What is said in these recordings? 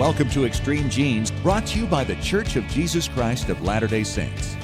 Welcome to Extreme Genes, brought to you by the Church of Jesus Christ of Latter-day Saints.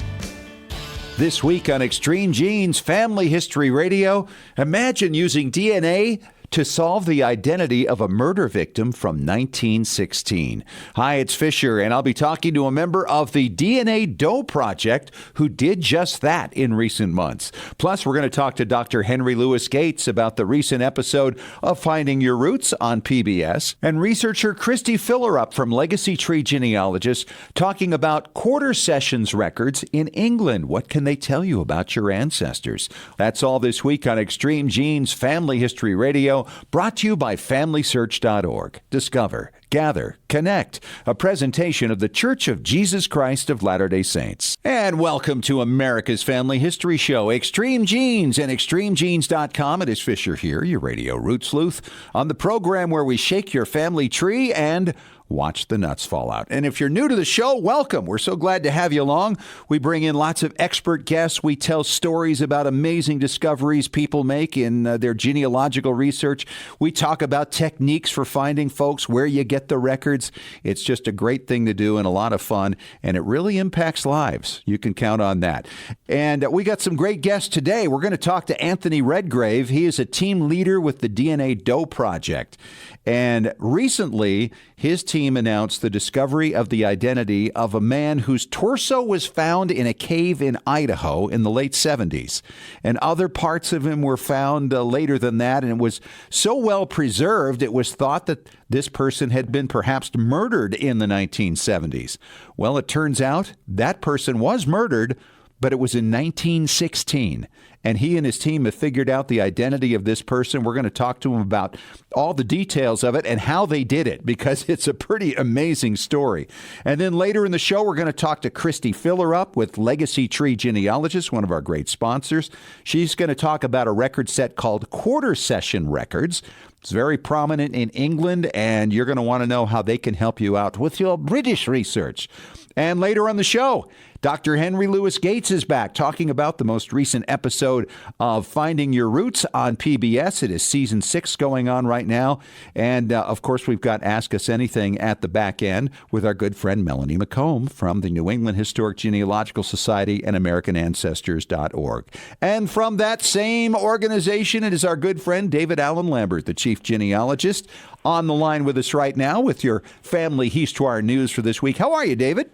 This week on Extreme Genes Family History Radio, imagine using DNA to solve the identity of a murder victim from 1916. Hi, it's Fisher, and I'll be talking to a member of the DNA Doe Project who did just that in recent months. Plus, we're going to talk to Dr. Henry Louis Gates about the recent episode of Finding Your Roots on PBS, and researcher Christy Fillerup from Legacy Tree Genealogists talking about quarter sessions records in England. What can they tell you about your ancestors? That's all this week on Extreme Genes Family History Radio, brought to you by FamilySearch.org. Discover, gather, connect. A presentation of the Church of Jesus Christ of Latter-day Saints. And welcome to America's Family History Show, Extreme Genes and ExtremeGenes.com. It is Fisher here, your radio root sleuth, on the program where we shake your family tree and watch the nuts fall out. And if you're new to the show, welcome. We're so glad to have you along. We bring in lots of expert guests. We tell stories about amazing discoveries people make in their genealogical research. We talk about techniques for finding folks, where you get the records. It's just a great thing to do and a lot of fun, and it really impacts lives. You can count on that. And we got some great guests today. We're going to talk to Anthony Redgrave. He is a team leader with the DNA Doe Project. And recently, his team announced the discovery of the identity of a man whose torso was found in a cave in Idaho in the late 70s. And other parts of him were found later than that, and it was so well preserved, it was thought that this person had been perhaps murdered in the 1970s. Well, it turns out that person was murdered, but it was in 1916. And he and his team have figured out the identity of this person. We're going to talk to him about all the details of it and how they did it, because it's a pretty amazing story. And then later in the show, we're going to talk to Christy Fillerup with Legacy Tree Genealogists, one of our great sponsors. She's going to talk about a record set called Quarter Session Records. It's very prominent in England, and you're going to want to know how they can help you out with your British research. And later on the show, Dr. Henry Louis Gates is back talking about the most recent episode of Finding Your Roots on PBS. It is season 6 going on right now. And, of course, we've got Ask Us Anything at the back end with our good friend Melanie McComb from the New England Historic Genealogical Society and AmericanAncestors.org. And from that same organization, it is our good friend David Allen Lambert, the chief genealogist, on the line with us right now with your family histoire news for this week. How are you, David?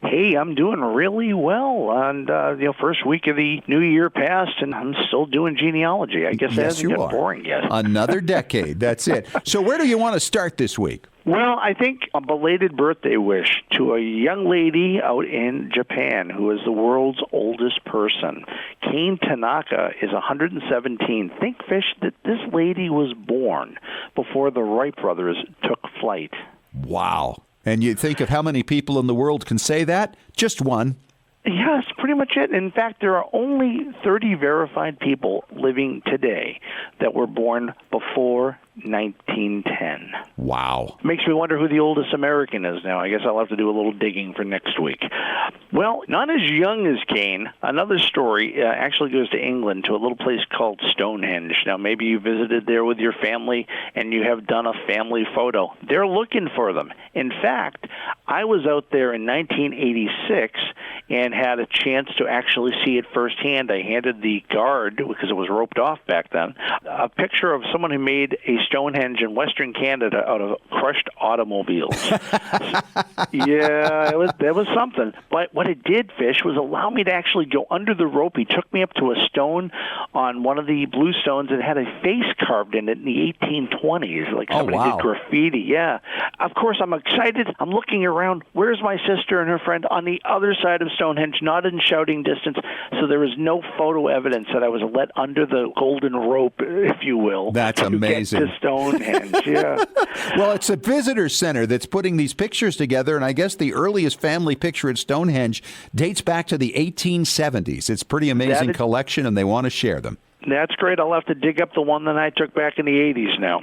Hey, I'm doing really well. And, first week of the new year passed, and I'm still doing genealogy. I guess it hasn't gotten boring yet. Another decade. That's it. So where do you want to start this week? Well, I think a belated birthday wish to a young lady out in Japan who is the world's oldest person. Kane Tanaka is 117. Think, Fish, that this lady was born before the Wright brothers took flight. Wow. And you think of how many people in the world can say that? Just one. Yeah, that's pretty much it. In fact, there are only 30 verified people living today that were born before 1910. Wow. Makes me wonder who the oldest American is now. I guess I'll have to do a little digging for next week. Well, not as young as Kane. Another story actually goes to England, to a little place called Stonehenge. Now, maybe you visited there with your family and you have done a family photo. They're looking for them. In fact, I was out there in 1986 and had a chance to actually see it firsthand. I handed the guard, because it was roped off back then, a picture of someone who made a Stonehenge in Western Canada out of crushed automobiles. Yeah, that was something. But what it did, Fish, was allow me to actually go under the rope. He took me up to a stone on one of the blue stones and had a face carved in it in the 1820s, like somebody did graffiti. Yeah. Of course, I'm excited. I'm looking around. Where's my sister and her friend? On the other side of Stonehenge, not in shouting distance. So there was no photo evidence that I was let under the golden rope, if you will. That's amazing. To Stonehenge, yeah. Well, it's a visitor center that's putting these pictures together, and I guess the earliest family picture at Stonehenge dates back to the 1870s. It's a pretty amazing collection, and they want to share them. That's great. I'll have to dig up the one that I took back in the 80s now.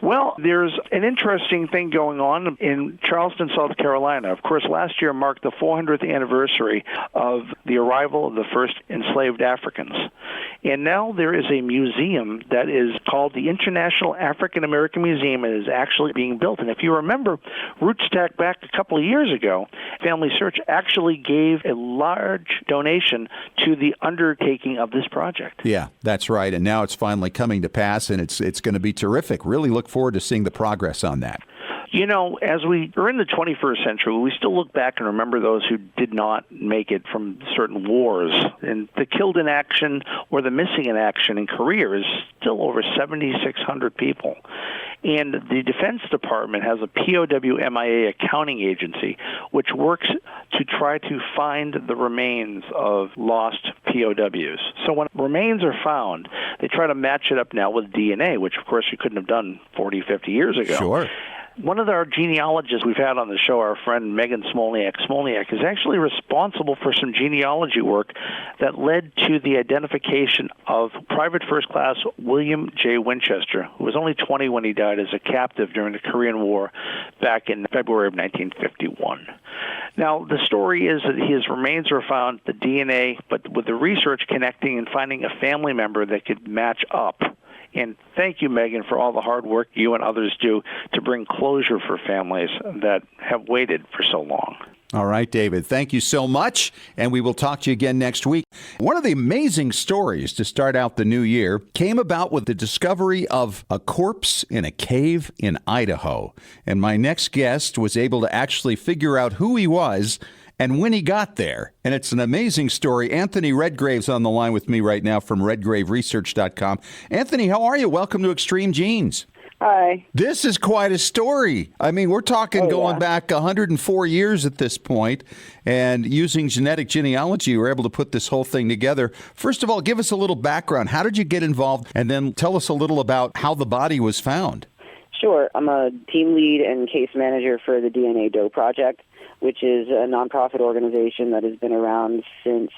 Well, there's an interesting thing going on in Charleston, South Carolina. Of course, last year marked the 400th anniversary of the arrival of the first enslaved Africans. And now there is a museum that is called the International African American Museum and is actually being built. And if you remember, Rootstack back a couple of years ago, Family Search actually gave a large donation to the undertaking of this project. Yeah, that's right. And now it's finally coming to pass, and it's going to be terrific. Really look forward to seeing the progress on that. You know, as we are in the 21st century, we still look back and remember those who did not make it from certain wars. And the killed in action or the missing in action in Korea is still over 7,600 people. And the Defense Department has a POW MIA accounting agency which works to try to find the remains of lost POWs. So when remains are found, they try to match it up now with DNA, which, of course, you couldn't have done 40, 50 years ago. Sure. One of our genealogists we've had on the show, our friend Megan Smolniak, is actually responsible for some genealogy work that led to the identification of Private First Class William J. Winchester, who was only 20 when he died as a captive during the Korean War back in February of 1951. Now, the story is that his remains were found, the DNA, but with the research connecting and finding a family member that could match up. And thank you, Megan, for all the hard work you and others do to bring closure for families that have waited for so long. All right, David, thank you so much, and we will talk to you again next week. One of the amazing stories to start out the new year came about with the discovery of a corpse in a cave in Idaho. And my next guest was able to actually figure out who he was and when he got there. And it's an amazing story. Anthony Redgrave's on the line with me right now from redgraveresearch.com. Anthony, how are you? Welcome to Extreme Genes. Hi. This is quite a story. I mean, we're talking going back 104 years at this point, and using genetic genealogy, we're able to put this whole thing together. First of all, give us a little background. How did you get involved? And then tell us a little about how the body was found. Sure. I'm a team lead and case manager for the DNA Doe Project, which is a nonprofit organization that has been around since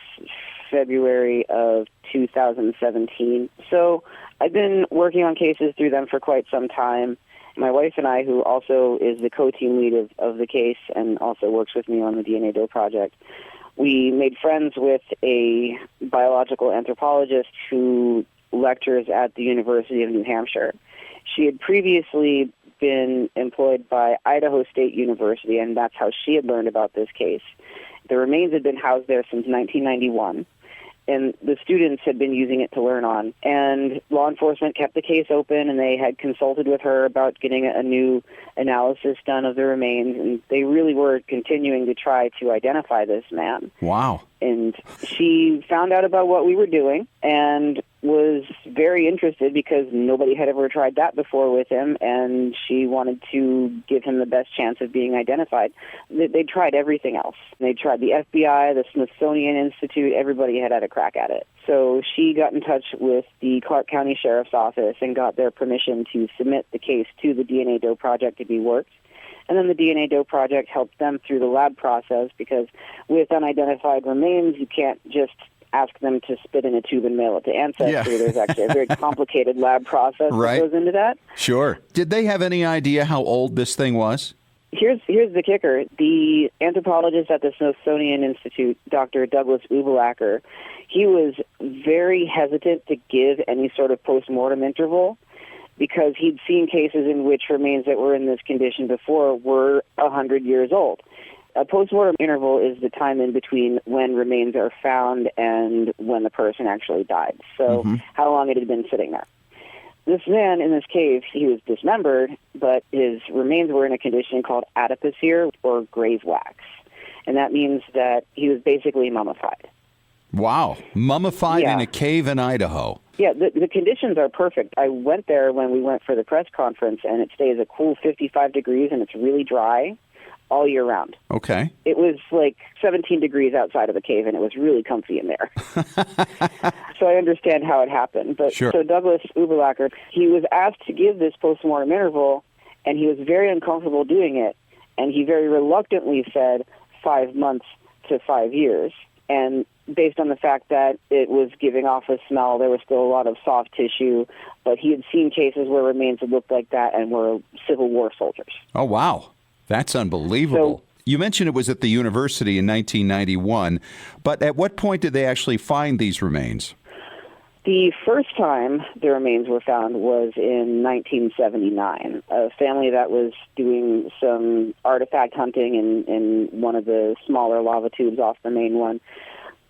February of 2017. So I've been working on cases through them for quite some time. My wife and I, who also is the co-team lead of the case and also works with me on the DNA Doe Project, we made friends with a biological anthropologist who lectures at the University of New Hampshire. She had previously been employed by Idaho State University, and that's how she had learned about this case. The remains had been housed there since 1991, and the students had been using it to learn on. And law enforcement kept the case open, and they had consulted with her about getting a new analysis done of the remains, and they really were continuing to try to identify this man. Wow. And she found out about what we were doing and was very interested because nobody had ever tried that before with him, and she wanted to give him the best chance of being identified. They tried everything else. They tried the FBI, the Smithsonian Institute, everybody had a crack at it. So she got in touch with the Clark County Sheriff's Office and got their permission to submit the case to the DNA Doe Project to be worked. And then the DNA Doe Project helped them through the lab process because with unidentified remains, you can't just ask them to spit in a tube and mail it to Ancestry. Yeah. There's actually a very complicated lab process that goes into that. Sure. Did they have any idea how old this thing was? Here's the kicker. The anthropologist at the Smithsonian Institute, Dr. Douglas Ubelacker, he was very hesitant to give any sort of postmortem interval because he'd seen cases in which remains that were in this condition before were 100 years old. A postmortem interval is the time in between when remains are found and when the person actually died. So how long it had been sitting there. This man in this cave, he was dismembered, but his remains were in a condition called adipocere or grave wax. And that means that he was basically mummified. Wow. Mummified in a cave in Idaho. Yeah, the conditions are perfect. I went there when we went for the press conference, and it stays a cool 55 degrees, and it's really dry all year round. Okay. It was like 17 degrees outside of the cave, and it was really comfy in there. So I understand how it happened. But So Douglas Ubelacker, he was asked to give this postmortem interval, and he was very uncomfortable doing it, and he very reluctantly said 5 months to 5 years. And based on the fact that it was giving off a smell, there was still a lot of soft tissue, but he had seen cases where remains had looked like that and were Civil War soldiers. Oh, wow. That's unbelievable. So, you mentioned it was at the university in 1991, but at what point did they actually find these remains? The first time the remains were found was in 1979. A family that was doing some artifact hunting in one of the smaller lava tubes off the main one.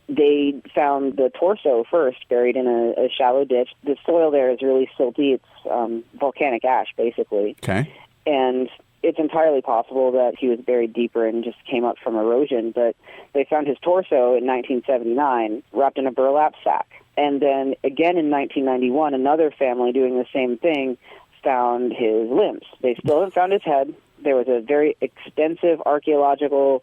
They found the torso first, buried in a shallow ditch. The soil there is really silty. It's volcanic ash, basically. Okay. And it's entirely possible that he was buried deeper and just came up from erosion. But they found his torso in 1979 wrapped in a burlap sack. And then again in 1991, another family doing the same thing found his limbs. They still haven't found his head. There was a very extensive archaeological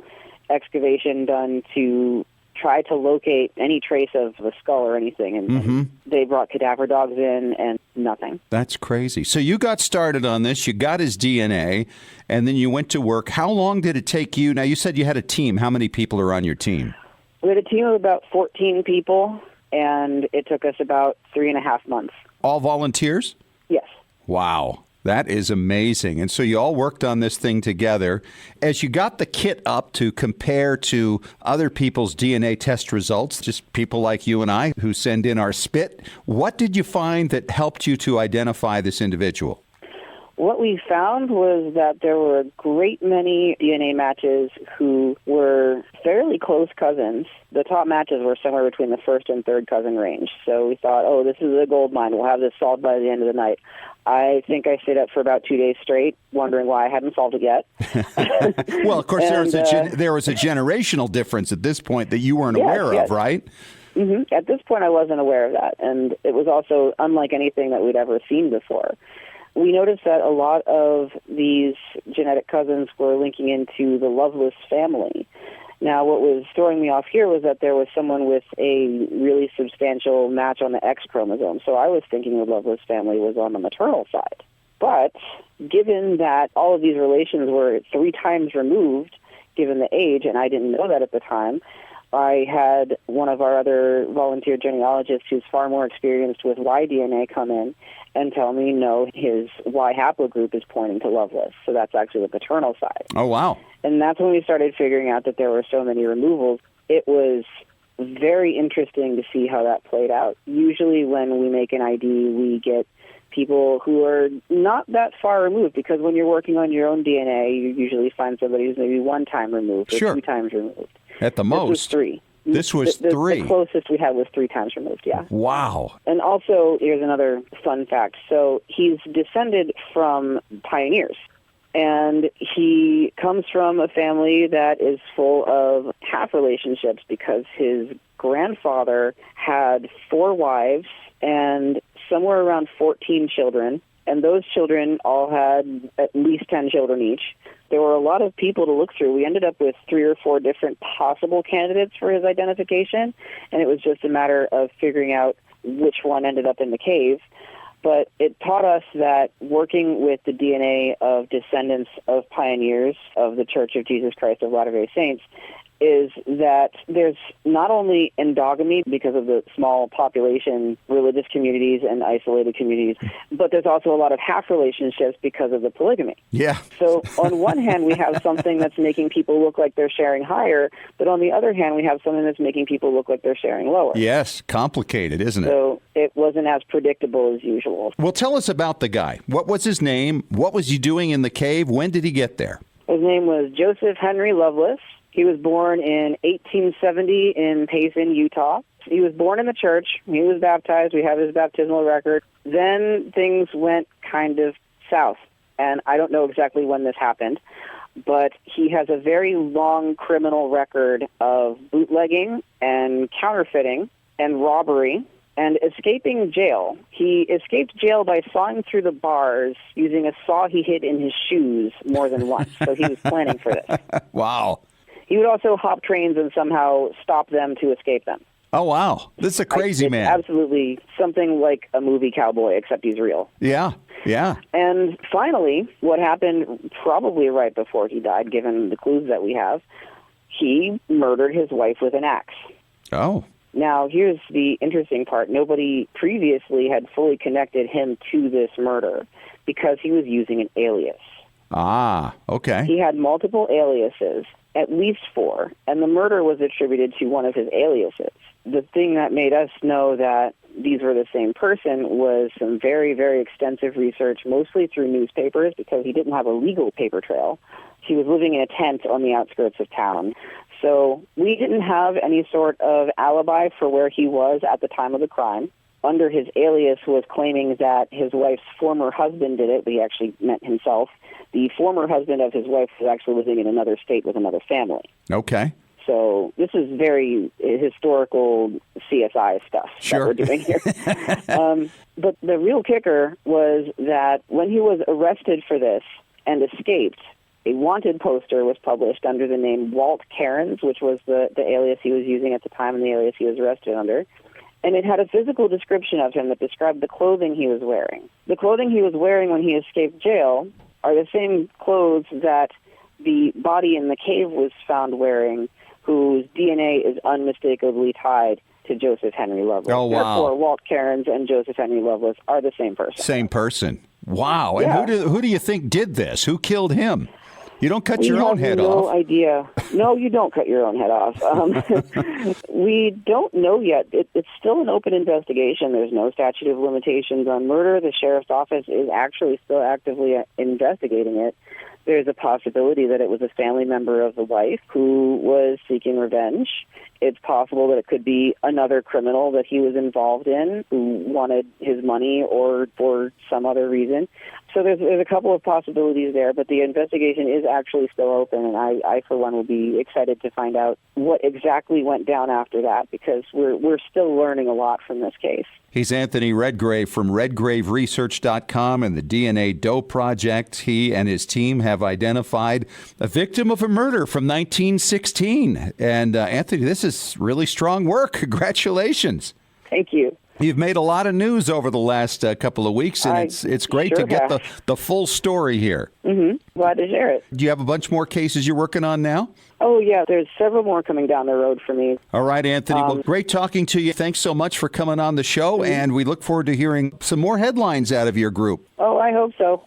excavation done to try to locate any trace of the skull or anything. And they brought cadaver dogs in and nothing. That's crazy. So you got started on this. You got his DNA, and then you went to work. How long did it take you? Now, you said you had a team. How many people are on your team? We had a team of about 14 people, and it took us about 3.5 months. All volunteers? Yes. Wow. That is amazing. And so you all worked on this thing together. As you got the kit up to compare to other people's DNA test results, just people like you and I who send in our spit, what did you find that helped you to identify this individual? What we found was that there were a great many DNA matches who were fairly close cousins. The top matches were somewhere between the first and third cousin range. So we thought, oh, this is a gold mine. We'll have this solved by the end of the night. I think I stayed up for about 2 days straight, wondering why I hadn't solved it yet. Well, of course, there was a generational difference at this point that you weren't aware of, right? Mm-hmm. At this point, I wasn't aware of that, and it was also unlike anything that we'd ever seen before. We noticed that a lot of these genetic cousins were linking into the Loveless family. Now, what was throwing me off here was that there was someone with a really substantial match on the X chromosome. So I was thinking the Loveless family was on the maternal side. But given that all of these relations were 3 times removed, given the age, and I didn't know that at the time, I had one of our other volunteer genealogists who's far more experienced with Y DNA come in and tell me, no, his Y haplogroup is pointing to Loveless. So that's actually the paternal side. Oh, wow. And that's when we started figuring out that there were so many removals. It was very interesting to see how that played out. Usually when we make an ID, we get people who are not that far removed, because when you're working on your own DNA, you usually find somebody who's maybe 1 time removed or 2 times removed. At the most. This was 3. This was 3. The closest we had was 3 times removed, yeah. Wow. And also, here's another fun fact. So he's descended from pioneers. And he comes from a family that is full of half relationships, because his grandfather had 4 wives and somewhere around 14 children. And those children all had at least 10 children each. There were a lot of people to look through. We ended up with 3 or 4 different possible candidates for his identification, and it was just a matter of figuring out which one ended up in the cave. But it taught us that working with the DNA of descendants of pioneers of the Church of Jesus Christ of Latter-day Saints is that there's not only endogamy because of the small population, religious communities and isolated communities, but there's also a lot of half relationships because of the polygamy. Yeah. So on one hand, we have something that's making people look like they're sharing higher, but on the other hand, we have something that's making people look like they're sharing lower. Yes, complicated, isn't it? So it wasn't as predictable as usual. Well, tell us about the guy. What was his name? What was he doing in the cave? When did he get there? His name was Joseph Henry Loveless. He was born in 1870 in Payson, Utah. He was born in the church. He was baptized. We have his baptismal record. Then things went kind of south, and I don't know exactly when this happened, but he has a very long criminal record of bootlegging and counterfeiting and robbery and escaping jail. He escaped jail by sawing through the bars using a saw he hid in his shoes more than once, so he was planning for this. Wow. He would also hop trains and somehow stop them to escape them. Oh, wow. This is a crazy man. Absolutely something like a movie cowboy, except he's real. Yeah, yeah. And finally, what happened probably right before he died, given the clues that we have, he murdered his wife with an axe. Oh. Now, here's the interesting part. Nobody previously had fully connected him to this murder because he was using an alias. Ah, okay. He had multiple aliases, at least 4, and the murder was attributed to one of his aliases. The thing that made us know that these were the same person was some very, very extensive research, mostly through newspapers, because he didn't have a legal paper trail. He was living in a tent on the outskirts of town. So we didn't have any sort of alibi for where he was at the time of the crime. Under his alias was claiming that his wife's former husband did it, but he actually meant himself. The former husband of his wife was actually living in another state with another family. Okay. So this is very historical CSI stuff that we're doing here. But the real kicker was that when he was arrested for this and escaped, a wanted poster was published under the name Walt Cairns, which was the alias he was using at the time and the alias he was arrested under. And it had a physical description of him that described the clothing he was wearing. The clothing he was wearing when he escaped jail are the same clothes that the body in the cave was found wearing, whose DNA is unmistakably tied to Joseph Henry Lovelace. Oh, wow. Therefore, Walt Cairns and Joseph Henry Lovelace are the same person. Same person. Wow. Yeah. And who do you think did this? Who killed him? You don't cut your own head off. We have no idea. No, you don't cut your own head off. We don't know yet. It's still an open investigation. There's no statute of limitations on murder. The sheriff's office is actually still actively investigating it. There's a possibility that it was a family member of the wife who was seeking revenge. It's possible that it could be another criminal that he was involved in who wanted his money or for some other reason. So there's a couple of possibilities there, but the investigation is actually still open, and I for one, will be excited to find out what exactly went down after that, because we're still learning a lot from this case. He's Anthony Redgrave from redgraveresearch.com and the DNA Doe Project. He and his team have identified a victim of a murder from 1916. And Anthony, this is really strong work. Congratulations. Thank you. You've made a lot of news over the last couple of weeks, and it's great to get the full story here. Mm-hmm. Glad to share it. Do you have a bunch more cases you're working on now? Oh, yeah. There's several more coming down the road for me. All right, Anthony. Well, great talking to you. Thanks so much for coming on the show, and we look forward to hearing some more headlines out of your group. Oh, I hope so.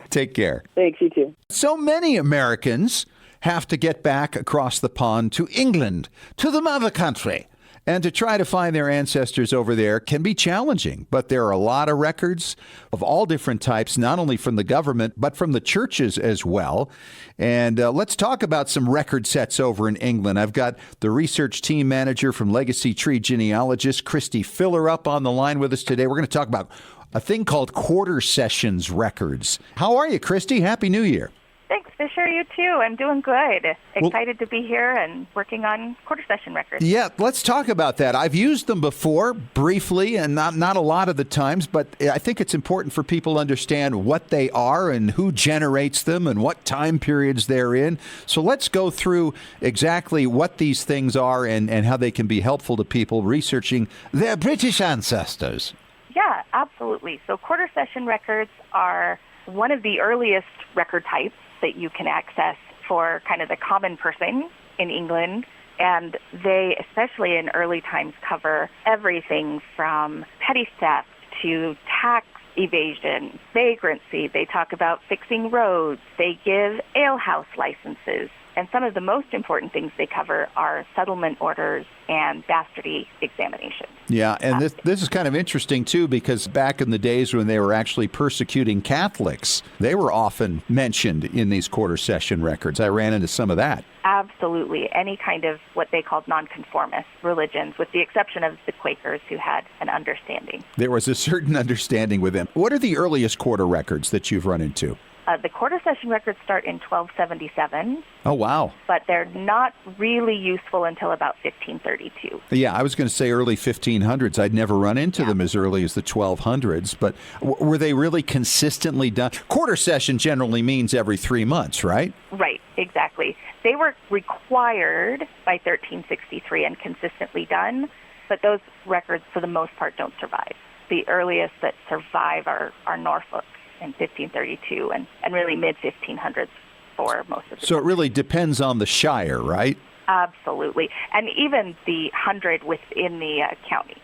Take care. Thanks, you too. So many Americans have to get back across the pond to England, to the mother country. And to try to find their ancestors over there can be challenging. But there are a lot of records of all different types, not only from the government, but from the churches as well. And let's talk about some record sets over in England. I've got the research team manager from Legacy Tree Genealogist, Christy Filler, up on the line with us today. We're going to talk about a thing called quarter sessions records. How are you, Christy? Happy New Year. Thanks, Fisher. You too. I'm doing good. Excited to be here and working on quarter session records. Yeah, let's talk about that. I've used them before, briefly, and not a lot of the times, but I think it's important for people to understand what they are and who generates them and what time periods they're in. So let's go through exactly what these things are and how they can be helpful to people researching their British ancestors. Yeah, absolutely. So quarter session records are one of the earliest record types that you can access for kind of the common person in England. And they, especially in early times, cover everything from petty theft to tax evasion, vagrancy. They talk about fixing roads. They give alehouse licenses. And some of the most important things they cover are settlement orders and bastardy examinations. Yeah, and this is kind of interesting, too, because back in the days when they were actually persecuting Catholics, they were often mentioned in these quarter session records. I ran into some of that. Absolutely. Any kind of what they called nonconformist religions, with the exception of the Quakers, who had an understanding. There was a certain understanding with them. What are the earliest quarter records that you've run into? The quarter session records start in 1277. Oh, wow. But they're not really useful until about 1532. Yeah, I was going to say early 1500s. I'd never run into them as early as the 1200s. But were they really consistently done? Quarter session generally means every 3 months, right? Right, exactly. They were required by 1363 and consistently done, but those records, for the most part, don't survive. The earliest that survive are Norfolk in 1532 and really mid-1500s for most of the So it really depends on the shire, right? Absolutely. And even the 100 within the county.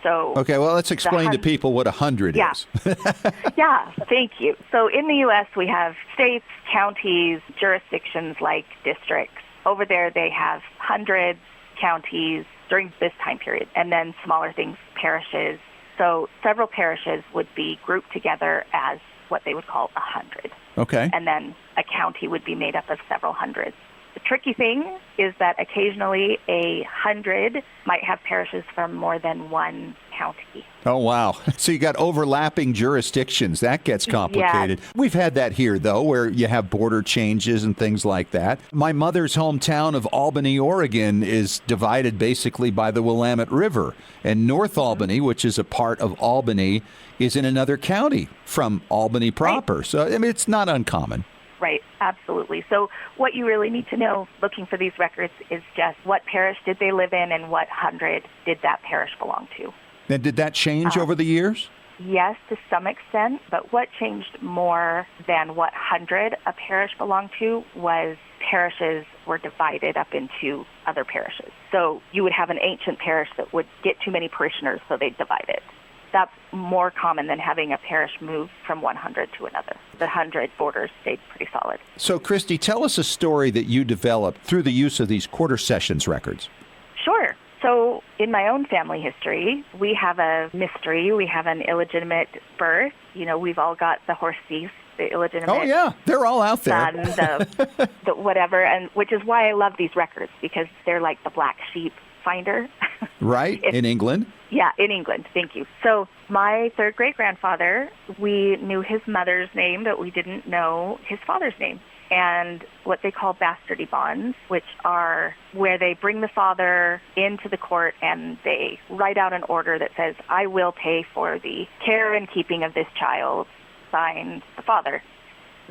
So okay, well, let's explain to people what 100 is. Yeah, thank you. So in the U.S., we have states, counties, jurisdictions like districts. Over there, they have hundreds, counties, during this time period. And then smaller things, parishes. So several parishes would be grouped together as what they would call 100. Okay. And then a county would be made up of several hundreds. The tricky thing is that occasionally 100 might have parishes from more than one county. Oh, wow. So you got overlapping jurisdictions. That gets complicated. Yeah. We've had that here, though, where you have border changes and things like that. My mother's hometown of Albany, Oregon, is divided basically by the Willamette River. And North Albany, which is a part of Albany, is in another county from Albany proper. Right. So, I mean, it's not uncommon. Right, absolutely. So what you really need to know looking for these records is just what parish did they live in and what 100 did that parish belong to. And did that change over the years? Yes, to some extent, but what changed more than what 100 a parish belonged to was parishes were divided up into other parishes. So you would have an ancient parish that would get too many parishioners, so they'd divide it. That's more common than having a parish move from 100 to another. The 100 borders stayed pretty solid. So, Christy, tell us a story that you developed through the use of these quarter sessions records. Sure. So in my own family history, we have a mystery. We have an illegitimate birth. You know, we've all got the horse thief, the illegitimate Oh, yeah. They're all out there. son, the whatever, and which is why I love these records, because they're like the black sheep finder. Right, in England. Yeah, in England. Thank you. So my third great-grandfather, we knew his mother's name, but we didn't know his father's name. And what they call bastardy bonds, which are where they bring the father into the court and they write out an order that says, I will pay for the care and keeping of this child, signed the father.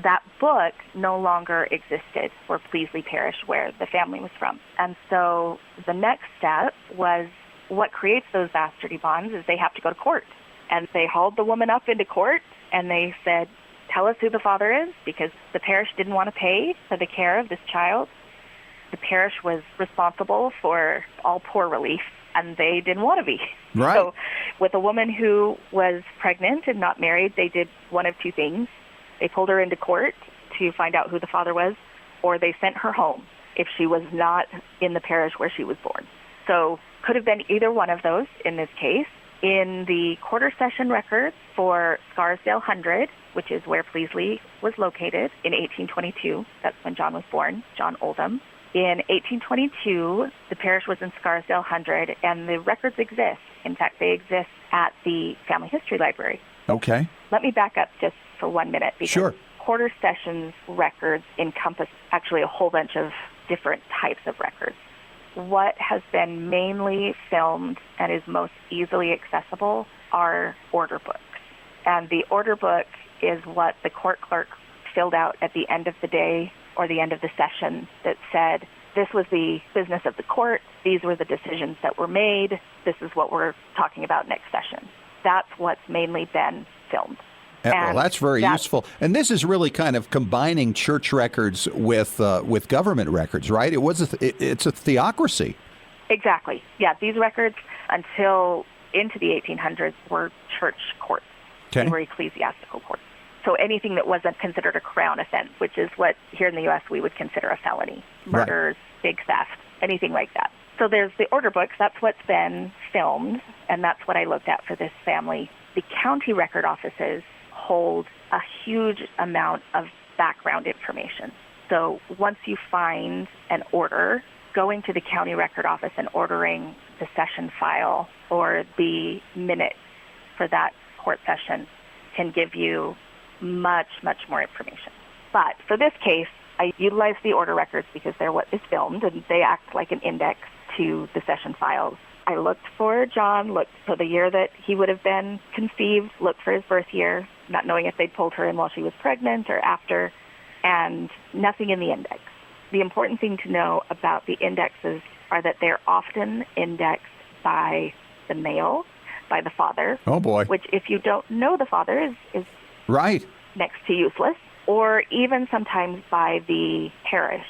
That book no longer existed for Pleasley Parish, where the family was from. And so the next step was, what creates those bastardy bonds is they have to go to court. And they hauled the woman up into court and they said, tell us who the father is, because the parish didn't want to pay for the care of this child. The parish was responsible for all poor relief, and they didn't want to be. Right. So with a woman who was pregnant and not married, they did one of two things. They pulled her into court to find out who the father was, or they sent her home if she was not in the parish where she was born. So could have been either one of those in this case. In the quarter session records for Scarsdale 100, which is where Pleasley was located in 1822, that's when John was born, John Oldham. In 1822, the parish was in Scarsdale 100, and the records exist. In fact, they exist at the Family History Library. Okay. Let me back up just for 1 minute, because Sure. quarter sessions records encompass actually a whole bunch of different types of records. What has been mainly filmed and is most easily accessible are order books. And the order book is what the court clerk filled out at the end of the day or the end of the session that said, this was the business of the court, these were the decisions that were made, this is what we're talking about next session. That's what's mainly been filmed. Well, that's very useful. And this is really kind of combining church records with government records, right? It's a theocracy. Exactly. Yeah, these records until into the 1800s were church courts. Okay. They were ecclesiastical courts. So anything that wasn't considered a crown offense, which is what here in the U.S. we would consider a felony, murders, big theft, anything like that. So there's the order books. That's what's been filmed, and that's what I looked at for this family. The county record offices hold a huge amount of background information. So once you find an order, going to the county record office and ordering the session file or the minutes for that court session can give you much, much more information. But for this case, I utilized the order records because they're what is filmed, and they act like an index to the session files. I looked for John, looked for the year that he would have been conceived, looked for his birth year, not knowing if they'd pulled her in while she was pregnant or after, and nothing in the index. The important thing to know about the indexes are that they're often indexed by the male, by the father. Oh, boy. Which, if you don't know the father, is right. next to useless, or even sometimes by the parish.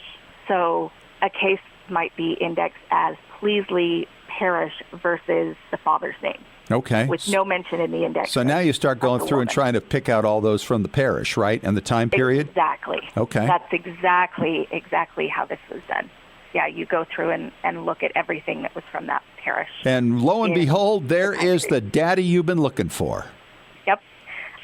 So a case might be indexed as Pleasley Parish versus the father's name. Okay. With no mention in the index. So now you start going through and trying to pick out all those from the parish, right? And the time period? Exactly. Okay. That's exactly how this was done. you go through and look at everything that was from that parish. And lo and behold, there is the daddy you've been looking for. Yep.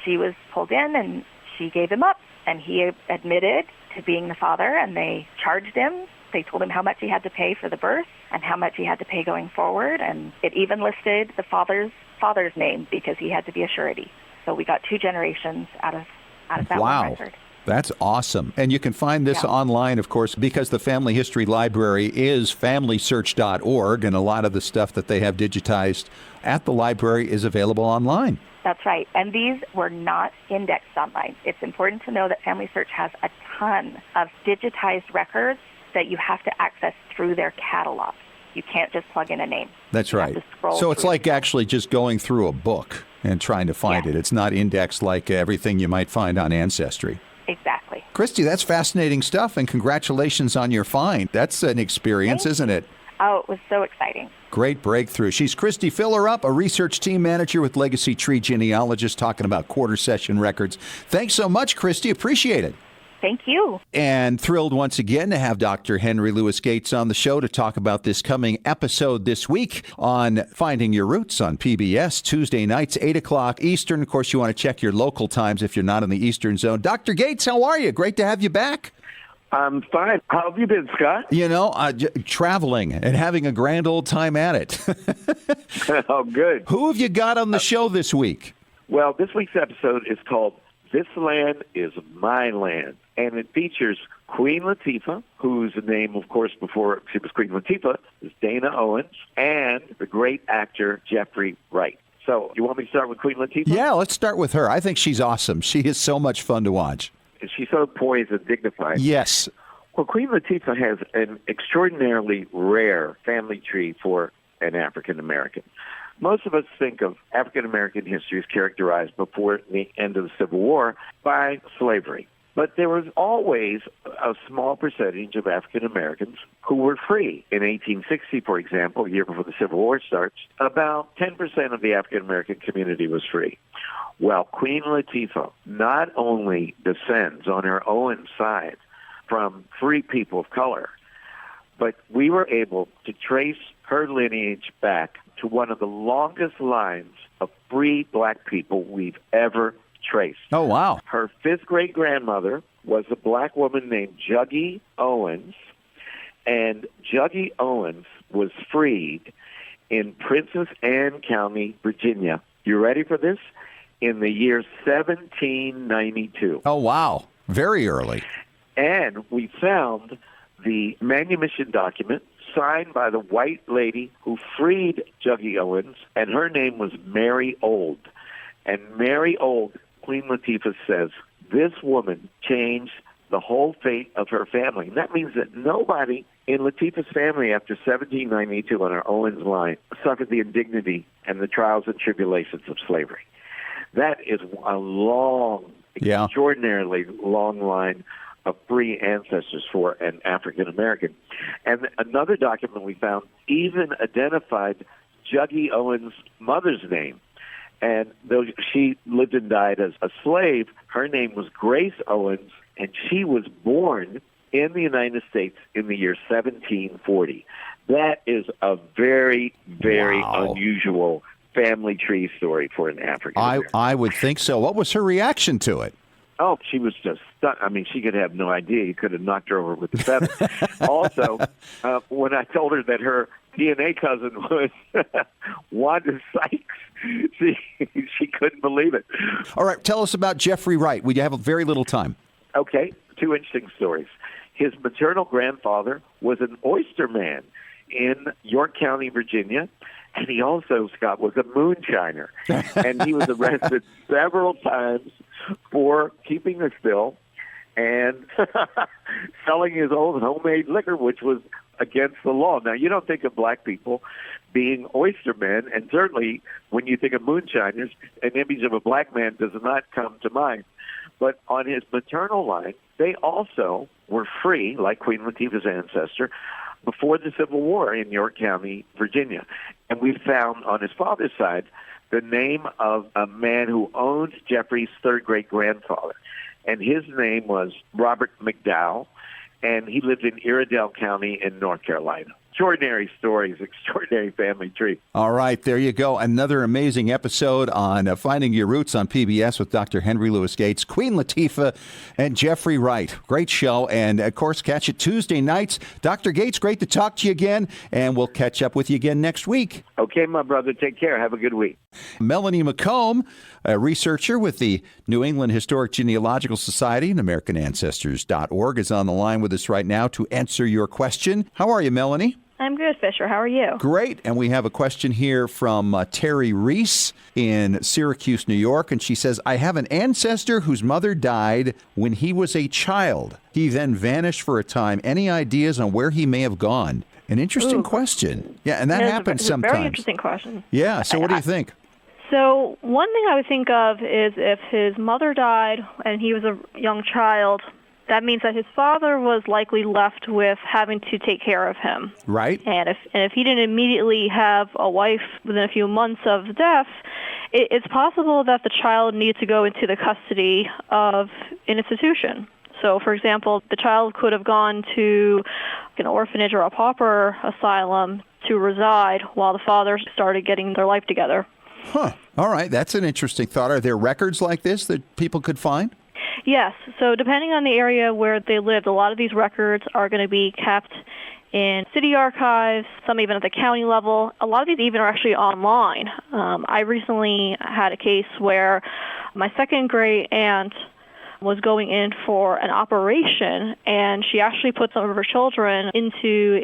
She was pulled in, and she gave him up, and he admitted to being the father, and they charged him. They told him how much he had to pay for the birth and how much he had to pay going forward, and it even listed the father's name because he had to be a surety. So we got 2 generations out of that one record. That's awesome. And you can find this online, of course, because the Family History Library is familysearch.org, and a lot of the stuff that they have digitized at the library is available online. That's right. And these were not indexed online. It's important to know that Family Search has a ton of digitized records that you have to access through their catalog. You can't just plug in a name. That's right. So it's like actually just going through a book and trying to find it. It's not indexed like everything you might find on Ancestry. Exactly. Christy, that's fascinating stuff, and congratulations on your find. That's an experience, isn't it? Oh, it was so exciting. Great breakthrough. She's Christy Fillerup, a research team manager with Legacy Tree Genealogists, talking about quarter session records. Thanks so much, Christy. Appreciate it. Thank you. And thrilled once again to have Dr. Henry Louis Gates on the show to talk about this coming episode this week on Finding Your Roots on PBS, Tuesday nights, 8 o'clock Eastern. Of course, you want to check your local times if you're not in the Eastern Zone. Dr. Gates, how are you? Great to have you back. I'm fine. How have you been, Scott? You know, traveling and having a grand old time at it. Oh, good. Who have you got on the show this week? Well, this week's episode is called This Land is My Land, and it features Queen Latifah, whose name, of course, before she was Queen Latifah, is Dana Owens, and the great actor Jeffrey Wright. So, you want me to start with Queen Latifah? Yeah, let's start with her. I think she's awesome. She is so much fun to watch. She's so poised and dignified. Yes. Well, Queen Latifah has an extraordinarily rare family tree for an African American. Most of us think of African American history as characterized before the end of the Civil War by slavery. But there was always a small percentage of African Americans who were free. In 1860, for example, a year before the Civil War starts, about 10% of the African American community was free. Well, Queen Latifah not only descends on her Owens side from free people of color, but we were able to trace her lineage back to one of the longest lines of free black people we've ever traced. Oh, wow. Her 5th great-grandmother was a black woman named Juggie Owens, and Juggie Owens was freed in Princess Anne County, Virginia. You ready for this? In the year 1792. Oh, wow. Very early. And we found the manumission document signed by the white lady who freed Juggie Owens, and her name was Mary Old. And Mary Old, Queen Latifah says, this woman changed the whole fate of her family. And that means that nobody in Latifah's family after 1792 on her Owens line suffered the indignity and the trials and tribulations of slavery. That is a long, extraordinarily long line of free ancestors for an African American. And another document we found even identified Juggie Owens' mother's name. And though she lived and died as a slave, her name was Grace Owens, and she was born in the United States in the year 1740. That is a very, very unusual family tree story for an African American. I would think so. What was her reaction to it? Oh, she was just stunned. I mean, she could have no idea. You could have knocked her over with a feather. Also, when I told her that her DNA cousin was Wanda Sykes, she couldn't believe it. All right, tell us about Jeffrey Wright. We have very little time. Okay, 2 interesting stories. His maternal grandfather was an oysterman in York County, Virginia, and he also, Scott, was a moonshiner. And he was arrested several times for keeping a still and selling his own homemade liquor, which was against the law. Now, you don't think of black people being oystermen, and certainly when you think of moonshiners, an image of a black man does not come to mind. But on his maternal line, they also were free, like Queen Latifah's ancestor, before the Civil War in York County, Virginia. And we found on his father's side the name of a man who owned Jeffrey's 3rd great-grandfather. And his name was Robert McDowell. and he lived in Iredell County in North Carolina. Extraordinary stories, extraordinary family tree. All right, there you go. Another amazing episode on Finding Your Roots on PBS with Dr. Henry Louis Gates, Queen Latifah, and Jeffrey Wright. Great show. And, of course, catch it Tuesday nights. Dr. Gates, great to talk to you again, and we'll catch up with you again next week. Okay, my brother. Take care. Have a good week. Melanie McComb, a researcher with the New England Historic Genealogical Society and AmericanAncestors.org, is on the line with us right now to answer your question. How are you, Melanie? I'm good, Fisher. How are you? Great. And we have a question here from Terry Reese in Syracuse, New York. And she says, I have an ancestor whose mother died when he was a child. He then vanished for a time. Any ideas on where he may have gone? An interesting question. Yeah, and that happens sometimes. Very interesting question. Yeah, so what do you think? So one thing I would think of is if his mother died and he was a young child, that means that his father was likely left with having to take care of him. Right. And if he didn't immediately have a wife within a few months of death, it's possible that the child needed to go into the custody of an institution. So, for example, the child could have gone to an orphanage or a pauper asylum to reside while the father started getting their life together. Huh. All right. That's an interesting thought. Are there records like this that people could find? Yes. So depending on the area where they lived, a lot of these records are going to be kept in city archives, some even at the county level. A lot of these even are actually online. I recently had a case where my second great aunt was going in for an operation, and she actually put some of her children into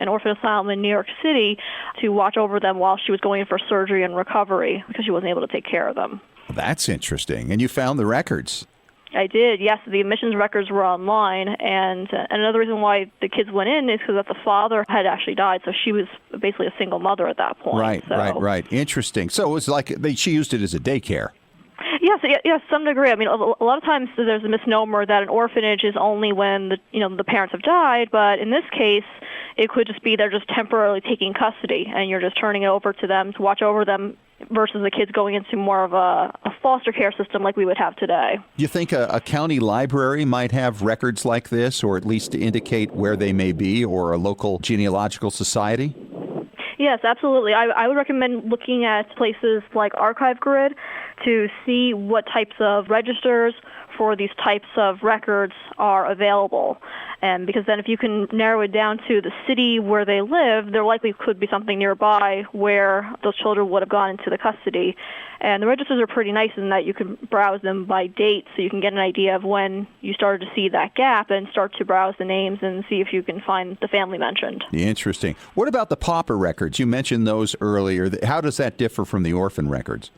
an orphan asylum in New York City to watch over them while she was going in for surgery and recovery because she wasn't able to take care of them. That's interesting. And you found the records. I did, yes. The admissions records were online, and another reason why the kids went in is because the father had actually died, so she was basically a single mother at that point. Right. Interesting. So it was like she used it as a daycare. Yes, some degree. I mean, a lot of times there's a misnomer that an orphanage is only when the parents have died, but in this case, it could just be they're just temporarily taking custody, and you're just turning it over to them to watch over them versus the kids going into more of a foster care system like we would have today. Do you think a county library might have records like this, or at least to indicate where they may be, or a local genealogical society? Yes, absolutely. I would recommend looking at places like Archive Grid to see what types of registers for these types of records are available. And because then if you can narrow it down to the city where they live, there likely could be something nearby where those children would have gone into the custody. And the registers are pretty nice in that you can browse them by date, so you can get an idea of when you started to see that gap and start to browse the names and see if you can find the family mentioned. Interesting. What about the pauper records? You mentioned those earlier. How does that differ from the orphan records?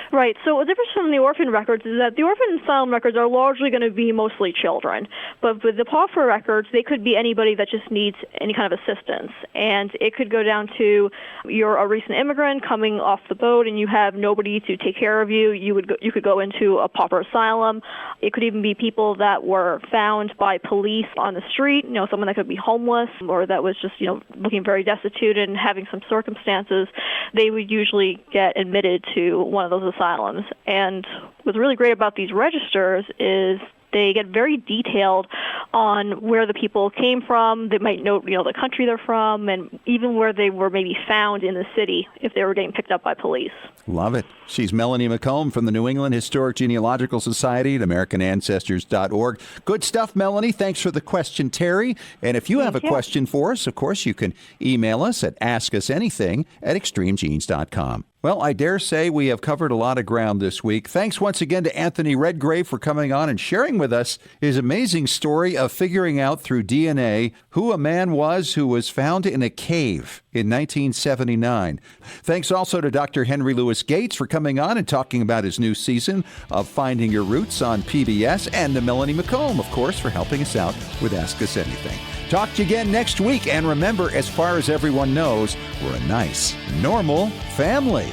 Right. So the difference from the orphan records is that the orphan asylum records are largely going to be mostly children. But with the pauper records, they could be anybody that just needs any kind of assistance. And it could go down to you're a recent immigrant coming off the boat and you have nobody to take care of you. You could go into a pauper asylum. It could even be people that were found by police on the street, someone that could be homeless or that was just, looking very destitute and having some circumstances. They would usually get admitted to one of those asylums. And what's really great about these registers is they get very detailed on where the people came from. They might note, the country they're from, and even where they were maybe found in the city if they were getting picked up by police. Love it. She's Melanie McComb from the New England Historic Genealogical Society at AmericanAncestors.org. Good stuff, Melanie. Thanks for the question, Terry. And if you have a question for us, of course, you can email us at askusanything@extremegenes.com. Well, I dare say we have covered a lot of ground this week. Thanks once again to Anthony Redgrave for coming on and sharing with us his amazing story of figuring out through DNA who a man was who was found in a cave in 1979. Thanks also to Dr. Henry Louis Gates for coming on and talking about his new season of Finding Your Roots on PBS, and to Melanie McComb, of course, for helping us out with Ask Us Anything. Talk to you again next week, and remember, as far as everyone knows, we're a nice, normal family.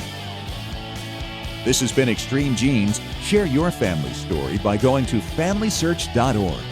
This has been Extreme Genes. Share your family story by going to FamilySearch.org.